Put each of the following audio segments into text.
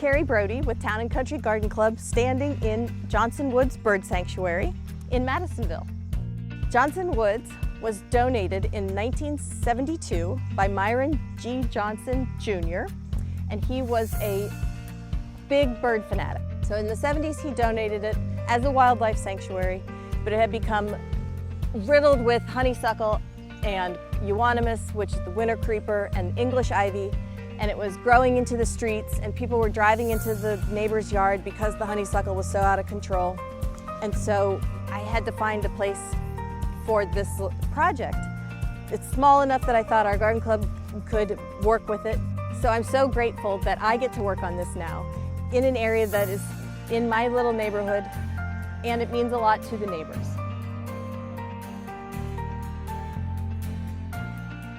Cary Brodie with Town and Country Garden Club, standing in Johnson Woods Bird Sanctuary in Madisonville. Johnson Woods was donated in 1972 by Myron G. Johnson Jr., and he was a big bird fanatic. So in the 70s he donated it as a wildlife sanctuary, but it had become riddled with honeysuckle and euonymus, which is the winter creeper, and English ivy, and it was growing into the streets, and people were driving into the neighbor's yard because the honeysuckle was so out of control. And so I had to find a place for this project. It's small enough that I thought our garden club could work with it. So I'm so grateful that I get to work on this now in an area that is in my little neighborhood, and it means a lot to the neighbors.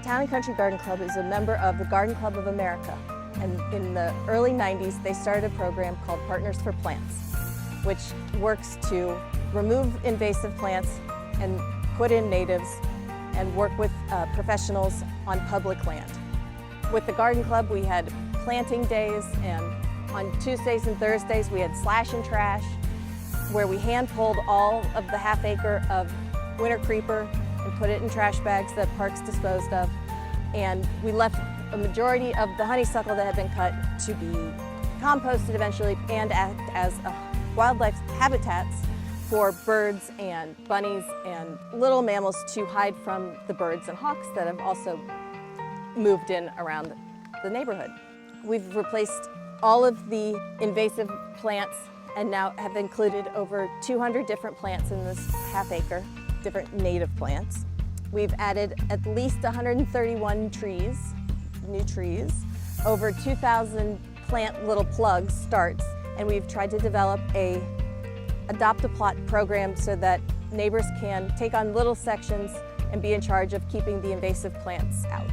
Town and Country Garden Club is a member of the Garden Club of America, and in the early 90s they started a program called Partners for Plants, which works to remove invasive plants and put in natives and work with professionals on public land. With the Garden Club we had planting days, and on Tuesdays and Thursdays we had slash and trash, where we hand pulled all of the half acre of winter creeper and put it in trash bags that parks disposed of. And we left a majority of the honeysuckle that had been cut to be composted eventually and act as wildlife habitats for birds and bunnies and little mammals to hide from the birds and hawks that have also moved in around the neighborhood. We've replaced all of the invasive plants and now have included over 200 different plants in this half acre, different native plants. We've added at least 131 trees, new trees, over 2,000 plant little plugs, starts, and we've tried to develop a adopt-a-plot program so that neighbors can take on little sections and be in charge of keeping the invasive plants out.